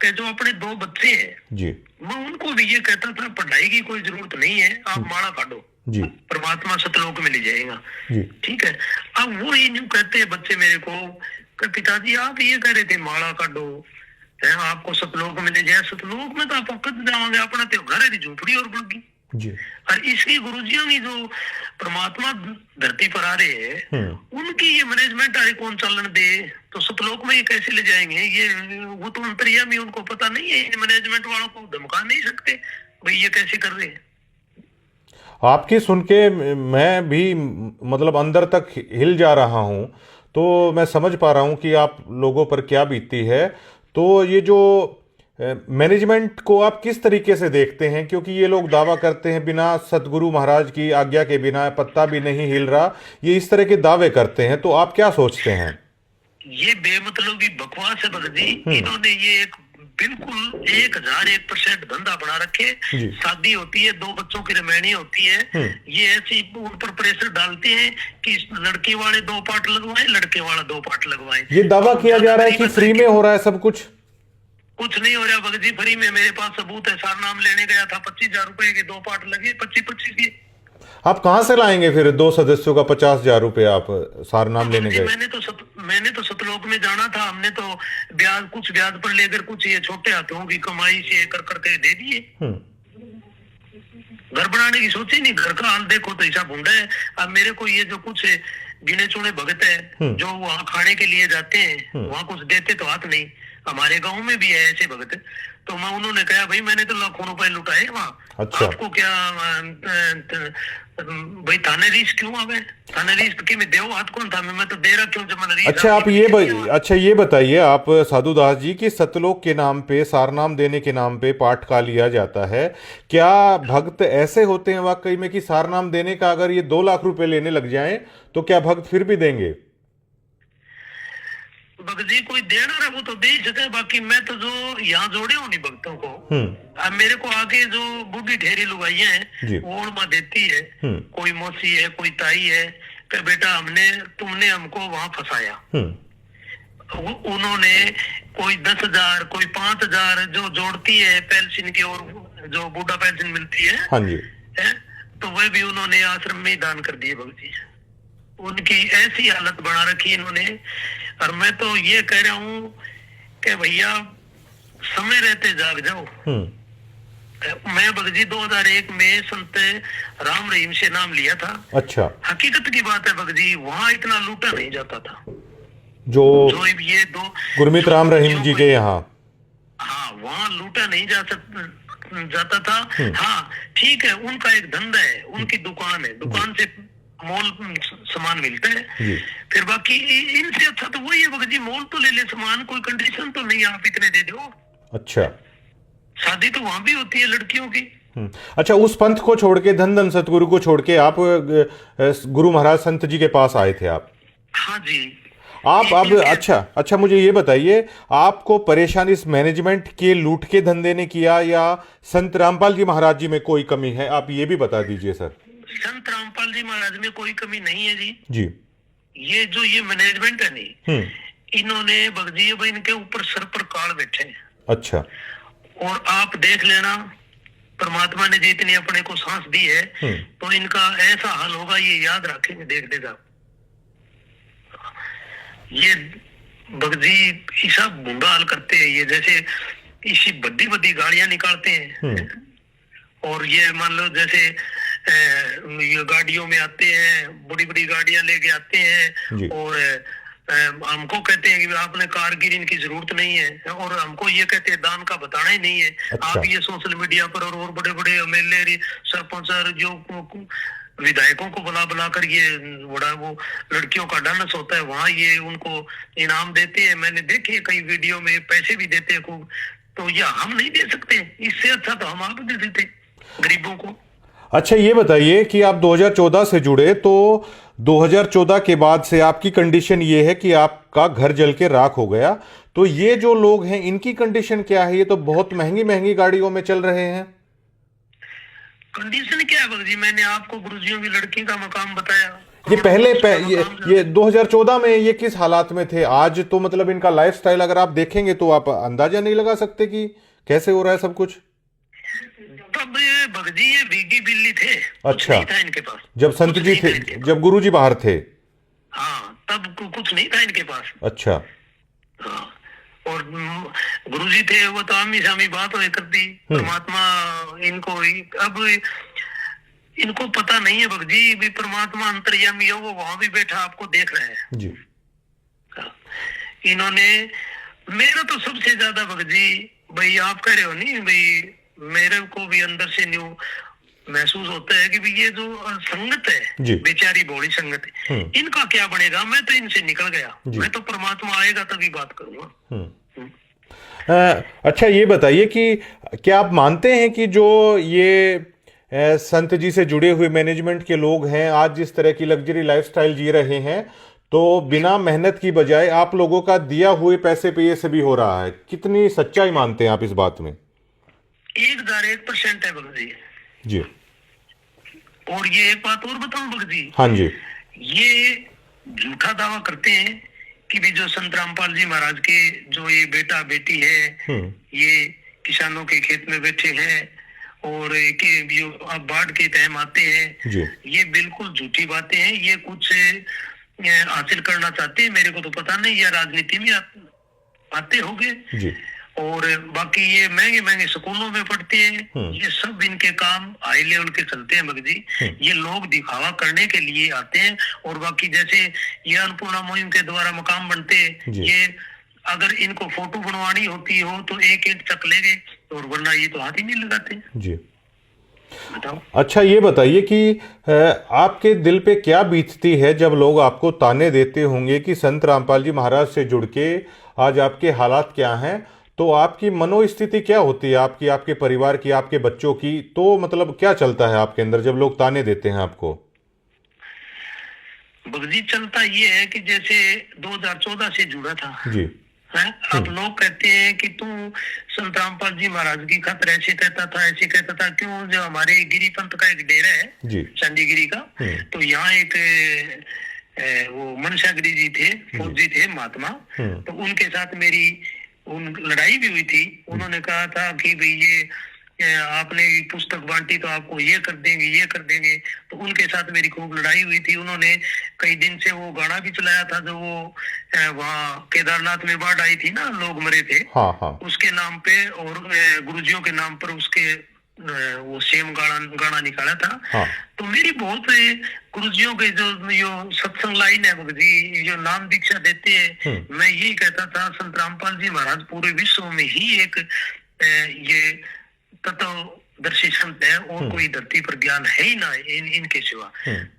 कि जो अपने 2 बच्चे हैं जी, मैं उनको भी ये कहता था पढ़ाई की कोई जरूरत नहीं है, आप माला काटो जी, परमात्मा सतलोक में ले जाएगा जी, ठीक है। अब वो ही न्यू कहते हैं बच्चे मेरे को कि पिताजी आप ये कह रहे थे माला काटो है, आपको सतलोक में ले जाए, सतलोक में तो आप कद जाओगे, अपना तो घर है झूपड़ी और बगी जी। और इसकी गुरुजियों की जो परमात्मा धरती पर आ रहे हैं, उनकी ये मैनेजमेंट आए कौन चलन दे, तो सतलोक में ये कैसे ले जाएंगे? ये वो तो अंतर्यामी, उनको पता नहीं है, इन मैनेजमेंट वालों को धमका नहीं सकते भाई ये कैसे कर रहे हैं।
आपकी सुन के मैं भी मतलब अंदर तक हिल जा रहा हूं, तो मैं समझ पा रहा हूं कि आप लोगों पर क्या बीतती है। तो ये जो मैनेजमेंट को आप किस तरीके से देखते हैं? क्योंकि ये लोग दावा करते हैं बिना सतगुरु महाराज की आज्ञा के बिना पत्ता भी नहीं हिल रहा, ये इस तरह के दावे करते हैं, तो आप क्या सोचते हैं? ये
बेमतलब की बकवास है भगत जी। इन्होंने ये एक बिल्कुल 1001% धंधा बना रखे। शादी होती है, 2 बच्चों की रमैनी होती है, ये ऐसी उन पर प्रेशर डालते हैं कि लड़की वाले 2 पार्ट लगवाएं, लड़के वाला 2 पार्ट लगवाएं।
ये दावा किया जा रहा है कि फ्री में हो रहा है सब कुछ।
कुछ नहीं हो रहा भगत जी, फ्री में। मेरे पास सबूत है, सार नाम लेने गया था, 25,000 रुपए के 2 पार्ट लगे, 25 के।
आप कहां से लाएंगे फिर 2 सदस्यों का 50,000 रुपए? आप सार नाम लेने गए?
मैंने तो सतलोक में जाना था, हमने तो कुछ ब्याज पर लेकर कुछ ये छोटे हाथों की कमाई से कर करके दे दिए। घर बनाने की सोची नहीं, घर का हाल देखो तो ऐसा भूंडा है। अब मेरे को ये जो कुछ गिने चुने भगत है जो वहाँ खाने के लिए जाते हैं, वहाँ कुछ देते तो हाथ नहीं। हमारे गांव में भी है ऐसे भगत, तो मैं उन्होंने कहा भाई मैंने तो लाखों रुपए लुटाए वहाँ, अच्छा। आपको क्या भाई थाने रीस क्यों आवे? थाने रीस की मैं देव हाथ कौन था, मैं तो दे रहा क्यों जब मैंने।
अच्छा आप ये बताइए आप साधु दास जी कि सतलोक के नाम पे, सारनाम देने के नाम पे पाठ का लिया जाता है, क्या भक्त ऐसे होते हैं वाकई में कि सारनाम देने का अगर ये 2 लाख रुपए लेने लग जाएं तो क्या भक्त फिर भी देंगे?
भगत जी कोई देना रहा वो तो दे ही सके, बाकी मैं तो जो यहाँ जोड़े हूँ नहीं भक्तों को, अब मेरे को आगे जो बूढ़ी ढेरी लुगाइयां हैं वो उनमा देती है, कोई मौसी है, कोई ताई है, कि बेटा तुमने हमको वहाँ फंसाया। उन्होंने कोई 10,000 कोई 5,000 जो जोड़ती है पेंशन की, और जो बूढ़ा पेंशन मिलती है, हाँ जी, तो वह भी उन्होंने आश्रम में दान कर दिए भगत जी। उनकी ऐसी हालत बना रखी इन्होंने। और मैं तो ये कह रहा हूँ कि भैया समय रहते जाग जाओ, मैं भगत जी 2001 में संत राम रहीम से नाम लिया था।
अच्छा।
हकीकत की बात है भगत जी, वहाँ इतना लूटा नहीं जाता था
जो
जो ये दो
गुरमीत
जो
राम रहीम
बच्चियों
जी
को-
के यहाँ।
हाँ, वहाँ लूटा नहीं जाता था। हाँ ठीक है, उनका एक धंधा है, उनकी दुकान है, दुकान से मॉल सामान मिलता है।
जी।
फिर बाकी इनसे अच्छा तो वही है भगत जी, मॉल तो ले ले सामान, कोई कंडीशन तो नहीं आप इतने दे दो।
अच्छा।
शादी तो वहां भी होती है लड़कियों की।
अच्छा, उस पंथ को छोड़ के, धन धन सतगुरु को छोड़ के आप गुरु महाराज संत जी के पास आए थे आप?
हाँ जी।
आप अब
इनके-
अच्छा मुझे ये बताइए, आपको परेशानी इस मैनेजमेंट के लूट के धंधे ने किया या संत रामपाल जी महाराज जी में कोई कमी है? आप ये भी बता दीजिए सर।
संत रामपाल जी महाराज में कोई कमी नहीं है जी।
जी।
ये मैनेजमेंट है नहीं, इन्होंने भगत जी भाई इनके ऊपर सर पर काल बैठे हैं।
अच्छा।
और आप देख लेना, परमात्मा ने जितनी अपने को सांस दी है तो इनका ऐसा हाल होगा, ये याद रखेंगे, देख देगा। ये भगत जी सब बुंदा हाल करते हैं, ये जैसे इसी बड़ी बड़ी गाड़ियां निकालते हैं और ये मान लो जैसे ये गाड़ियों में आते हैं, बड़ी बड़ी गाड़ियां लेके आते हैं और हमको कहते हैं कि आपने कारगिर इनकी जरूरत नहीं है, और हमको ये कहते हैं दान का बताना ही नहीं है।
अच्छा।
आप ये सोशल मीडिया पर और बड़े बड़े एमएलए सरपंच जो विधायकों को बुला बुला कर ये बड़ा वो लड़कियों का डांस होता है, वहाँ ये उनको इनाम देते हैं। मैंने देखे कई वीडियो में, पैसे भी देते हैं खूब। तो ये हम नहीं दे सकते, इससे अच्छा तो हम आप दे देते गरीबों को।
अच्छा, ये बताइए कि आप 2014 से जुड़े, तो 2014 के बाद से आपकी कंडीशन ये है कि आपका घर जल के राख हो गया। तो ये जो लोग हैं इनकी कंडीशन क्या है? ये तो बहुत महंगी महंगी गाड़ियों में चल रहे हैं।
कंडीशन क्या है भगत जी? मैंने आपको गुरुजियों की लड़की का मकाम बताया।
ये पहले ये 2014 में ये किस हालात में थे? आज तो मतलब इनका लाइफस्टाइल अगर आप देखेंगे तो आप अंदाजा नहीं लगा सकते कि कैसे हो रहा है सब कुछ।
तब ये भगत जी ये भीगी बिल्ली थे।
अच्छा।
कुछ नहीं था इनके पास
जब संत
कुछ
जी
नहीं था
थे,
इनके पास।
जब गुरु जी बाहर थे।
हाँ, तब कुछ नहीं था इनके पास।
अच्छा।
हाँ। और गुरुजी थे वो तो आमी सामी बात हो करती, परमात्मा इनको अब इनको पता नहीं है भगत जी भी परमात्मा अंतर्यामी है, वो वहां भी बैठा आपको देख रहे हैं
जी।
इन्होंने मेरा तो सबसे ज्यादा भगत जी भाई, आप कह रहे हो नहीं भाई, मेरे को भी अंदर से न्यू महसूस होता है कि भाई ये जो संगत है, बेचारी भोली संगत है, इनका क्या बनेगा? मैं तो इनसे निकल गया, मैं तो परमात्मा आएगा तभी बात करूंगा।
अच्छा, ये बताइए कि क्या आप मानते हैं कि जो ये संत जी से जुड़े हुए मैनेजमेंट के लोग हैं आज जिस तरह की लग्जरी लाइफस्टाइल जी रहे हैं, तो बिना मेहनत की बजाय आप लोगों का दिया हुए पैसे पे ये सभी हो रहा है? कितनी सच्चाई मानते हैं आप इस बात में?
1001% है भगत जी।
जी।
और ये एक बात और बताऊं भगत जी।
हाँ जी।
ये झूठा दावा करते हैं कि भी जो संत रामपाल जी महाराज के जो ये बेटा बेटी है, ये किसानों के खेत में बैठे हैं और कि जो अब बाढ़ के टाइम आते हैं, ये बिल्कुल झूठी बातें हैं। ये कुछ हासिल करना चाहते हैं, मेरे को तो पता नहीं, या राजनीति में आते होंगे। और बाकी ये महंगे महंगे स्कूलों में पढ़ते हैं। ये सब इनके काम हाई लेवल के चलते हैं भगत जी। ये लोग दिखावा करने के लिए आते हैं। और बाकी जैसे ये अन्नपूर्णा मुहिम के द्वारा मकाम बनते हैं, ये अगर इनको फोटो बनवानी होती हो तो एक एक चक ले गए, और वरना ये तो हाथ ही नहीं लगाते जी। बताओ। अच्छा,
ये बताइए कि आपके दिल पे क्या बीतती है जब लोग आपको ताने देते होंगे कि संत रामपाल जी महाराज से जुड़ के आज आपके हालात क्या हैं, तो आपकी मनोस्थिति क्या होती है? आपकी, आपके परिवार की, आपके बच्चों की? तो मतलब क्या चलता है आपके अंदर जब लोग ताने देते हैं आपको?
भगत जी, चलता ये है कि जैसे 2014 से जुड़ा था
जी
है? अब लोग कहते हैं कि तू संत रामपाल जी महाराज की खातिर ऐसे कहता था, ऐसे कहता था। क्यों? जो हमारे गिरी पंथ का एक डेरा है चंडीगिरी का, तो यहाँ एक वो मनसा गिरी जी थे, फौजी थे महात्मा, तो उनके साथ मेरी लड़ाई भी हुई थी। उन्होंने कहा था कि भाई ये आपने पुस्तक बांटी तो आपको ये कर देंगे, ये कर देंगे। तो उनके साथ मेरी खूब लड़ाई हुई थी। उन्होंने कई दिन से वो गाना भी चलाया था, जो वो वहाँ केदारनाथ में बाढ़ आई थी ना, लोग मरे थे।
हाँ।
उसके नाम पे और गुरुजियों के नाम पर उसके वो सेम गाना गाना निकाला था।
हाँ
तो मेरी बहुत गुरुजियों के जो यो सत्संग लाइन है गुरुजी जो नाम दीक्षा देते हैं, मैं यही कहता था संत रामपाल जी महाराज पूरे विश्व में ही एक ये तत्वदर्शी संत है और कोई धरती पर ज्ञान है ही ना इनके सिवा।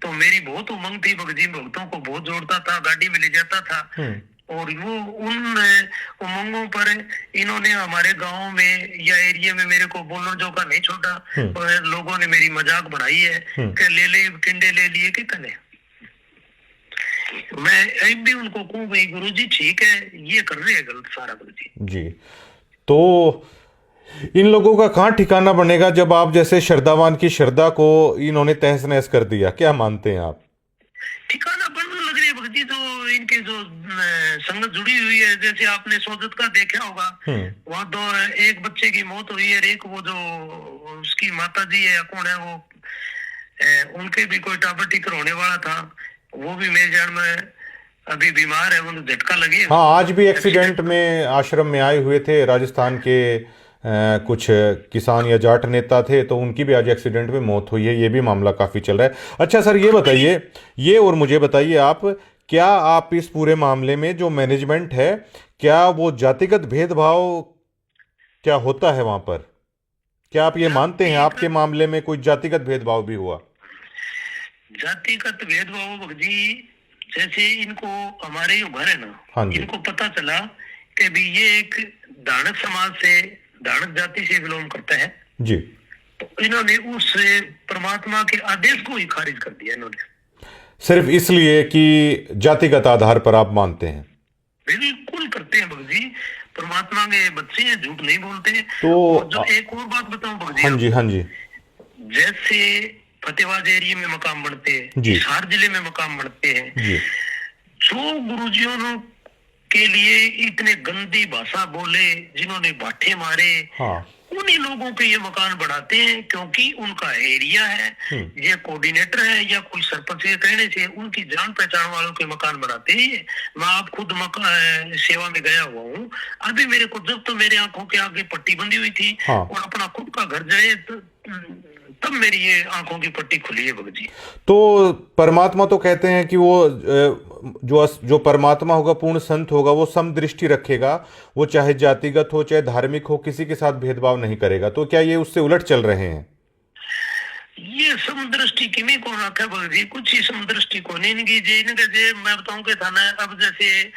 तो मेरी बहुत उमंग थी, भगजी भक्तों को बहुत जोड़ता था, गाड़ी में ले जाता था। और वो उन उमंगों पर इन्होंने हमारे गांव में या एरिया में मेरे को बोलने जो का नहीं छोड़ा। और लोगों ने मेरी मजाक बनाई है कि ले ले टिंडे ले लिए कितने। मैं एक भी उनको कहूँ भाई गुरुजी ठीक है ये कर रहे हैं गलत सारा गुरुजी
जी। तो इन लोगों का कहाँ ठिकाना बनेगा जब आप जैसे श्रद्धावान की श्रद्धा को इन्होंने तहस नहस कर दिया? क्या मानते हैं आप?
ठिकाना बनने लग रही है भक्ति। तो इनके जो संगत जुड़ी हुई है, जैसे आपने सोजत का देखा होगा, वहाँ तो एक बच्चे की मौत हुई है, एक वो जो उसकी माता जी है कौन है वो उनके भी कोई टाबर टिकर होने वाला था, वो भी मेरे जान में अभी बीमार है, उन्हें झटका लगे।
हाँ आज भी एक्सीडेंट में आश्रम में आए हुए थे राजस्थान के कुछ किसान या जाट नेता थे, तो उनकी भी आज एक्सीडेंट में मौत हुई है। ये भी मामला काफ़ी चल रहा है। अच्छा सर ये बताइए, ये और मुझे बताइए आप, क्या आप इस पूरे मामले में जो मैनेजमेंट है, क्या वो जातिगत भेदभाव क्या होता है वहाँ पर? क्या आप ये मानते हैं आपके मामले में कोई जातिगत भेदभाव भी हुआ?
जातिगत भेदभाव जी, जैसे इनको हमारे जो घर है ना,
हाँ जी।
इनको पता चला कि भी ये एक दानक समाज से, दानक जाति से बिलोंग करता है
जी,
तो इन्होंने उस परमात्मा के आदेश को ही खारिज कर दिया इन्होंने,
सिर्फ इसलिए कि जातिगत आधार पर आप मानते हैं?
बिल्कुल करते हैं भगत जी। परमात्मा के बच्चे हैं, झूठ नहीं बोलते।
तो
और जो एक और बात बताऊं भगत
हाँ जी, हाँ जी,
जैसे फतेहाबाद एरिया में मकाम बनते हैं,
जी,
हिसार जिले में मकाम बनते हैं
जी,
जो गुरुजियों के लिए इतने गंदी भाषा बोले, जिन्होंने बाठे मारे,
हाँ
उन्हीं लोगों के ये मकान बनाते हैं, क्योंकि उनका एरिया है, ये कोऑर्डिनेटर है या कोई सरपंच के कहने से उनकी जान पहचान वालों के मकान बनाते हैं। मैं आप खुद सेवा में गया हुआ हूँ, अभी मेरे को जब तो मेरे आंखों के आगे पट्टी बंधी हुई थी,
हाँ।
और अपना खुद का घर जाए तब मेरी ये आंखों की पट्टी खुली है भगत जी।
तो परमात्मा तो कहते हैं कि वो जो परमात्मा होगा, पूर्ण संत होगा, वो समदृष्टि रखेगा, वो चाहे जातिगत हो चाहे धार्मिक हो, किसी के साथ भेदभाव नहीं करेगा। तो क्या ये उससे उलट चल रहे हैं?
ये समदृष्टि किमी को रखा भगत जी, कुछ ही समदृष्टि को नहीं इनकी जे इनके जे मैं बताऊं के था ना, अब जैसे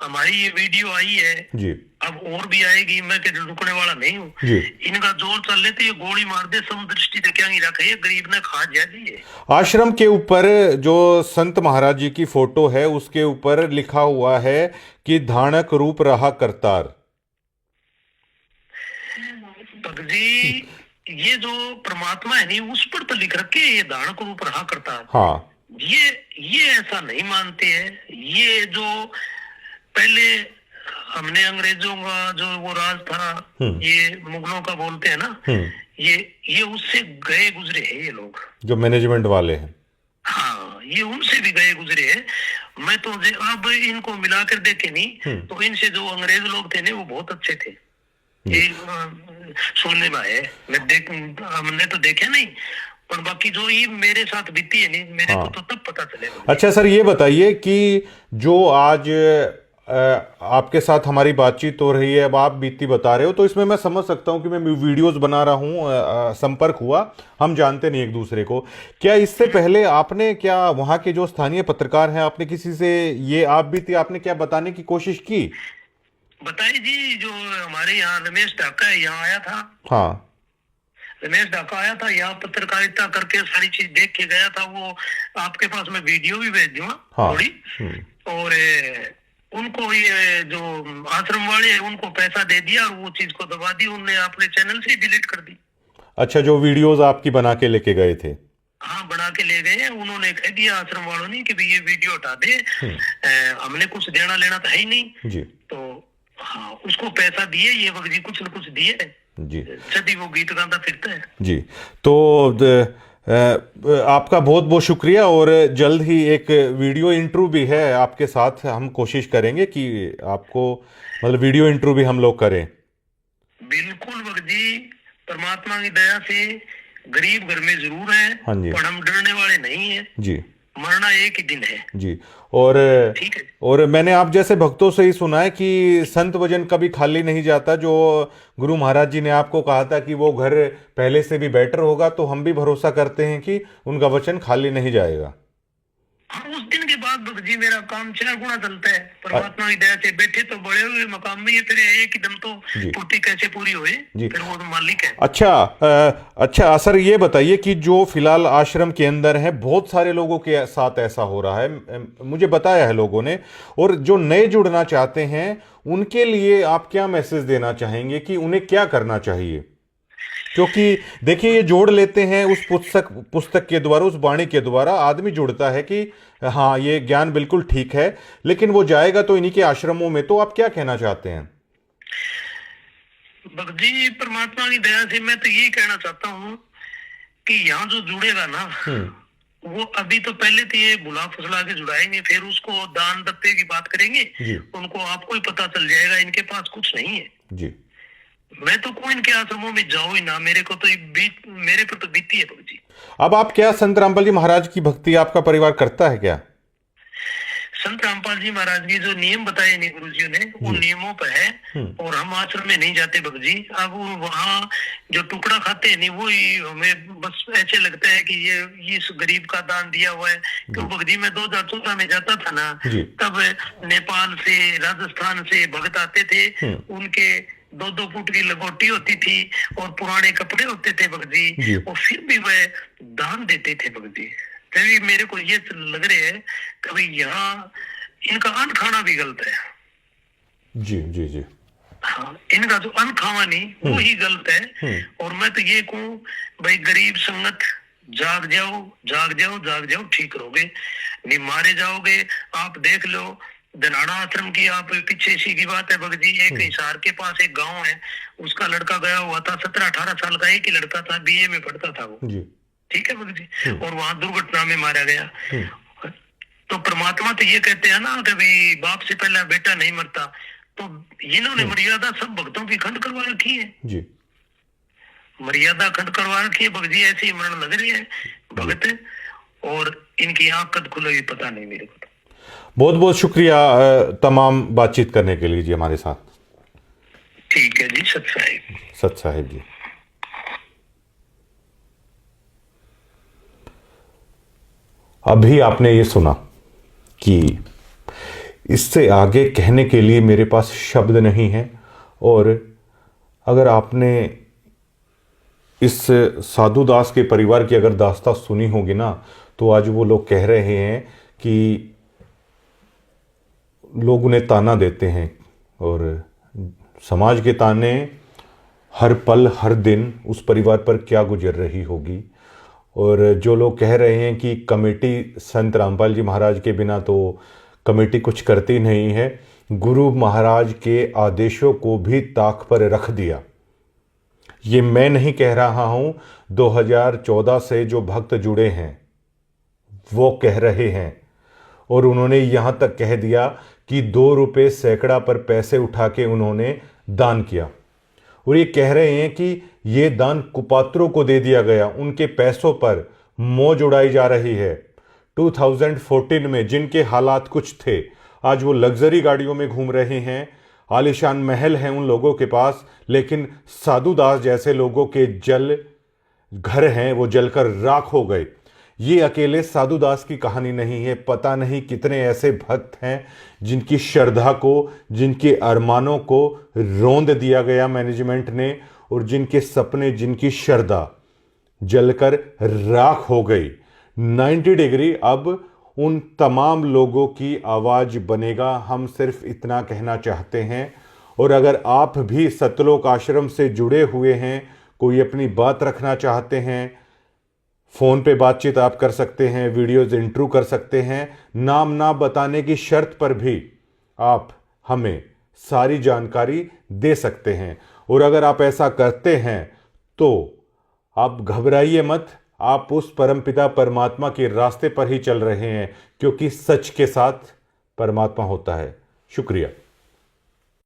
हमारी ये वीडियो आई है
जी,
अब और भी आएगी, मैं के रुकने वाला नहीं हूँ
जी।
इनका जोर चल ले तो ये गोली मार दे, समदृष्टि तो क्या नहीं रखे, ये गरीब ने खा जा दी है।
आश्रम के ऊपर जो संत महाराज जी की फोटो है उसके ऊपर लिखा हुआ है कि धानक रूप रहा करतार।
भगत जी ये जो परमात्मा है नहीं, उस पर तो लिख रखे ये धानक रूप रहा करतार।
हाँ
ये ऐसा नहीं मानते हैं। ये जो पहले हमने अंग्रेजों का जो वो राज था, ये मुगलों का बोलते हैं ना, ये उससे गए गुजरे हैं ये लोग, जो
मैनेजमेंट वाले हैं।
हाँ ये उनसे भी गए गुजरे हैं। मैं तो अब इनको मिलाकर देखे नहीं तो इनसे जो अंग्रेज लोग थे ना वो बहुत अच्छे थे। ये सुनने में है, हमने तो देखे नहीं, पर बाकी जो ये मेरे साथ बीती है नहीं, मेरे को तो तब पता चलेगा।
अच्छा सर ये बताइए कि जो आज आपके साथ हमारी बातचीत हो रही है, अब आप बीती बता रहे हो, तो इसमें मैं समझ सकता हूं कि मैं वीडियोस बना रहा हूं, संपर्क हुआ, हम जानते नहीं एक दूसरे को। क्या इससे पहले आपने, क्या वहां के जो स्थानीय पत्रकार हैं, आपने किसी से ये आप बीती आपने क्या बताने की कोशिश की?
बताइए जी, जो हमारे यहाँ रमेश ढाका यहाँ आया था।
हाँ
रमेश ढाका आया था यहाँ, पत्रकारिता करके सारी चीज देख के गया था। वो आपके पास मैं वीडियो भी भेज दूंगा थोड़ी। और उनको ये जो आश्रम वाले हैं उनको पैसा दे दिया और वो चीज को दबा दी, उन्होंने अपने चैनल से डिलीट कर दी।
अच्छा, जो वीडियोस आपकी बना के लेके गए थे?
हाँ बना के ले गए, उन्होंने कह दिया आश्रम वालों ने कि भाई ये वीडियो हटा दे, हमने कुछ देना लेना तो है ही नहीं जी। तो हाँ उसको पैसा दिए, ये वक्त जी कुछ न कुछ दिए जी, सदी वो गीत गाता फिरता है जी।
तो आपका बहुत बहुत शुक्रिया, और जल्द ही एक वीडियो इंटरव्यू भी है आपके साथ, हम कोशिश करेंगे कि आपको मतलब वीडियो इंटरव्यू भी हम लोग करें।
बिल्कुल भगत जी, परमात्मा की दया से गरीब घर में जरूर है,
हाँ जी।
पर हम डरने वाले नहीं है।
जी
मरना एक ही दिन है।
जी। और
ठीक है।
और मैंने आप जैसे भक्तों से ही सुना है कि संत वचन कभी खाली नहीं जाता। जो गुरु महाराज जी ने आपको कहा था कि वो घर पहले से भी बेटर होगा, तो हम भी भरोसा करते हैं कि उनका वचन खाली नहीं जाएगा।
हाँ, उस दिन के बाद भक्त जी मेरा काम 4 गुना चलता है। परमात्मा की दया से बैठे तो बड़े हुए मकाम में, ये फिर एक ही दम तो
जी।
पूर्ति कैसे पूरी हुई,
जी।
फिर वो तो मालिक है।
अच्छा सर, ये बताइए कि जो फिलहाल आश्रम के अंदर है, बहुत सारे लोगों के साथ ऐसा हो रहा है, मुझे बताया है लोगों ने, और जो नए जुड़ना चाहते हैं उनके लिए आप क्या मैसेज देना चाहेंगे कि उन्हें क्या करना चाहिए? क्योंकि देखिए, ये जोड़ लेते हैं उस पुस्तक के द्वारा, उस वाणी के द्वारा आदमी जुड़ता है कि हाँ, ये ज्ञान बिल्कुल ठीक है, लेकिन वो जाएगा तो इन्हीं के आश्रमों में। तो आप क्या कहना चाहते हैं?
भक्त जी, परमात्मा की दया से मैं तो यही कहना चाहता हूँ कि यहाँ जो जुड़ेगा ना, वो अभी तो पहले तो ये बुला फुसला के जुड़ाएंगे, फिर उसको दान दत्ते की बात करेंगे
जी।
उनको आपको ही पता चल जाएगा इनके पास कुछ नहीं है।
जी।
मैं तो कोई इनके आश्रमों में जाऊं ही ना, मेरे को तो मेरे पर तो बीती है भक्त जी।
अब आप क्या संत रामपाल जी महाराज की भक्ति आपका परिवार करता है क्या?
संत रामपाल जी महाराज की जो नियम बताए नहीं गुरु जी ने, वो नियमों पर है। और हम आश्रम में नहीं जाते भक्त जी। अब वहाँ जो टुकड़ा खाते हैं नहीं, वो ही हमें बस ऐसे लगता है कि ये इस गरीब का दान दिया हुआ है। तो भक्त जी मैं 2014 में जाता था ना, तब नेपाल से, राजस्थान से भक्त आते थे। उनके 2-2 फुट की लंगोटी होती थी और पुराने कपड़े होते थे भक्त जी, और फिर भी वह दान देते थे भक्त जी। तभी मेरे को ये लग रहे है कभी यहाँ इनका अन्न खाना भी गलत है।
जी जी जी।
हाँ, इनका जो अन्न खावा नहीं वो ही गलत है। और मैं तो ये कहूँ भाई, गरीब संगत, जाग जाओ जाग जाओ जाग जाओ, ठीक रहोगे, नहीं मारे जाओगे। आप देख लो धनाड़ा आश्रम की, आप पीछे इसी की बात है भक्त जी, एक हिसार के पास एक गांव है, उसका लड़का गया हुआ था, 17-18 साल का एक ही लड़का था, बीए में पढ़ता था वो जी। ठीक है भक्त जी, और वहां दुर्घटना में मारा गया। तो परमात्मा तो ये कहते हैं ना कि भाई बाप से पहले बेटा नहीं मरता। तो इन्होंने मर्यादा सब भक्तों की खंड करवा रखी है जी, मर्यादा खंड करवा रखी है भक्त जी। ऐसे ही मरण लग रही है भक्त, और इनकी आंख कद खुलेगी पता नहीं मेरे को।
बहुत बहुत शुक्रिया तमाम बातचीत करने के लिए जी हमारे साथ।
ठीक है जी। सत
साहिब जी। अभी आपने ये सुना कि इससे आगे कहने के लिए मेरे पास शब्द नहीं है। और अगर आपने इस साधु दास के परिवार की अगर दास्तां सुनी होगी ना, तो आज वो लोग कह रहे हैं कि लोग उन्हें ताना देते हैं, और समाज के ताने हर पल हर दिन उस परिवार पर क्या गुजर रही होगी। और जो लोग कह रहे हैं कि कमेटी संत रामपाल जी महाराज के बिना तो कमेटी कुछ करती नहीं है, गुरु महाराज के आदेशों को भी ताक पर रख दिया। ये मैं नहीं कह रहा हूँ, 2014 से जो भक्त जुड़े हैं वो कह रहे हैं। और उन्होंने यहाँ तक कह दिया कि 2 रुपये सैकड़ा पर पैसे उठा के उन्होंने दान किया, और ये कह रहे हैं कि ये दान कुपात्रों को दे दिया गया, उनके पैसों पर मौज उड़ाई जा रही है। 2014 में जिनके हालात कुछ थे, आज वो लग्जरी गाड़ियों में घूम रहे हैं, आलीशान महल हैं उन लोगों के पास, लेकिन साधु दास जैसे लोगों के घर हैं वो जलकर राख हो गए। ये अकेले साधु दास की कहानी नहीं है, पता नहीं कितने ऐसे भक्त हैं जिनकी श्रद्धा को, जिनके अरमानों को रौंद दिया गया मैनेजमेंट ने, और जिनके सपने, जिनकी श्रद्धा जलकर राख हो गई। 90 डिग्री अब उन तमाम लोगों की आवाज बनेगा, हम सिर्फ इतना कहना चाहते हैं। और अगर आप भी सतलोक आश्रम से जुड़े हुए हैं, कोई अपनी बात रखना चाहते हैं, फ़ोन पे बातचीत आप कर सकते हैं, वीडियोज़ इंटरव्यू कर सकते हैं, नाम ना बताने की शर्त पर भी आप हमें सारी जानकारी दे सकते हैं। और अगर आप ऐसा करते हैं तो आप घबराइए मत, आप उस परमपिता परमात्मा के रास्ते पर ही चल रहे हैं, क्योंकि सच के साथ परमात्मा होता है। शुक्रिया।